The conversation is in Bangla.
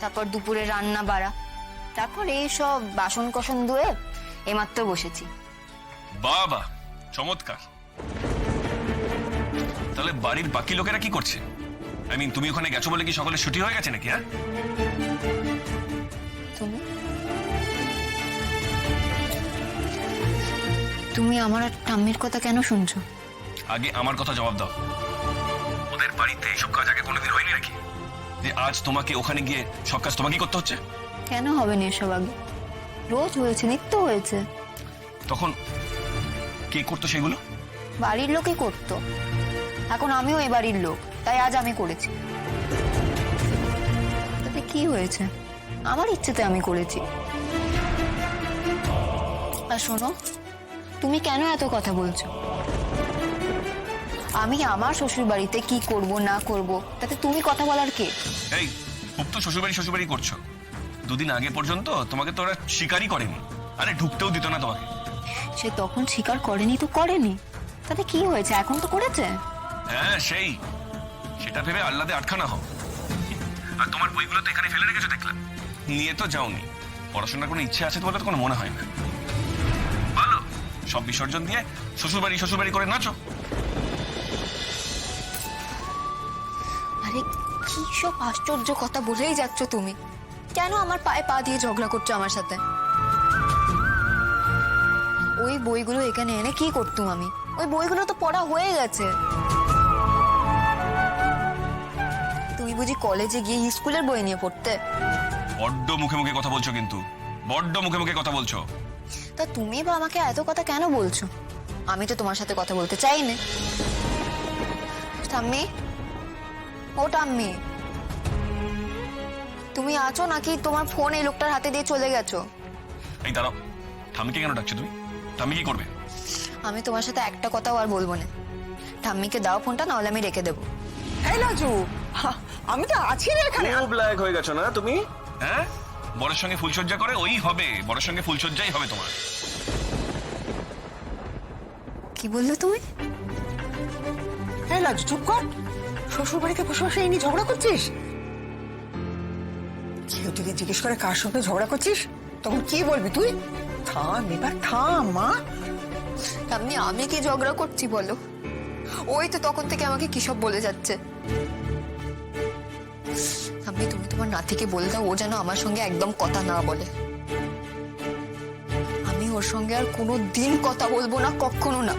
তারপর দুপুরে রান্না বাড়া, তারপর এই সব বাসন কোসন ধুয়ে এইমাত্র বসেছি। বাবা, চমৎকার। তাহলে বাড়ির বাকি লোকেরা কি করছে? তুমি ওখানে গেছো বলে কি সকলে ছুটি হয়ে গেছে নাকি? হ্যাঁ, তুমি তুমি আমার আর ঠাম্মির কথা কেন শুনছো? আগে আমার কথা জবাব দাও। ওদের বাড়িতে এইসব কাজ আগে কোনোদিন হয়নি নাকি, যে আজ তোমাকে ওখানে গিয়ে সব কাজ তোমাকেই করতে হচ্ছে? কেন হবে না এসব? আগে রোজ হয়েছে, নিত্য হয়েছে। তখন কে করতো সেগুলো? বাড়ির লোকই করতো। এখন আমিও এ বাড়ির লোক, তাই আজ আমি করেছি। তাতে কি হয়েছে? আমার ইচ্ছেতে আমি করেছি। আর শোনো, তুমি কেন এত কথা বলছো? আমি আমার শ্বশুর বাড়িতে কি করব না করব তাতে তুমি কথা বলার কে? এই, খুব তো শ্বশুরবাড়ি করছো। দুদিন আগে পর্যন্ত তোমাকে তো ওরা স্বীকারই করেনি। আরে ঢুকতেও দিত না তোমাকে। সে তখন স্বীকার করেনি তো করেনি, তাতে কি হয়েছে? এখন তো করেছে। হ্যাঁ, সেটা ভেবে আল্লাদে আটখানা হও। আর তোমার বইগুলো তো এখানে ফেলে রেখেছো দেখলাম, নিয়ে তো যাওনি। পড়াশোনার কোনো ইচ্ছে আছে বলে তো কোনো মনে হয় না। ভালো, সব বিসর্জন দিয়ে শ্বশুরবাড়ি করে নাচো। আরে কি সব আশ্চর্য কথা বলেই যাচ্ছ তুমি। কেন আমার পায়ে পা দিয়ে ঝগড়া করছো আমার সাথে? ওই বইগুলো এখানে এনে কি করতুম আমি? ওই বইগুলো তো পড়া হয়ে গেছে। তুমি বুঝি কলেজে গিয়ে স্কুলের বই নিয়ে পড়তে? বড্ড মুখে মুখে কথা বলছো, কিন্তু বড্ড মুখে মুখে কথা বলছো। তা তুমি বা আমাকে এত কথা কেন বলছো? আমি তো তোমার সাথে কথা বলতে চাই না। ঠাম্মি, ও ঠাম্মি, তুমি আছো নাকি তোমার ফোন এই লোকটার হাতে দিয়ে চলে গেছো? এই দাঁড়াও, ঠাম্মিকে কেন ডাকছো তুমি? ঠাম্মি কি করবে? আমি তোমার সাথে একটা কথাও আর বলবো না। ঠাম্মিকে দাও ফোনটা, নাহলে আমি রেখে দেবো। এই লাজু, আমি তো আছি রে এখানে। খুব লায়ক হয়ে গেছো না তুমি? হ্যাঁ, বড়ের সঙ্গে ফুলসজ্জা করে ওই হবে, বড়ের সঙ্গে ফুলসজ্জাই হবে তোমার। কি বললে তুমি? এই লাজু চুপ কর। শ্বশুর বাড়িতে বসে বসে এই নিয়ে ঝগড়া করছিস? কেউ তোকে জিজ্ঞেস করে কার সঙ্গে ঝগড়া করছিস, তখন কি বলবি তুই? থাম এবার, থাম মা। আমি কি ঝগড়া করছি বলো? ওই তো তখন থেকে আমাকে কি সব বলে যাচ্ছে। তুমি তোমার নাতিকে বলে দাও ও যেন আমার সঙ্গে একদম কথা না বলে। আমি ওর সঙ্গে আর কোনো দিন কথা বলবো না, কখনো না।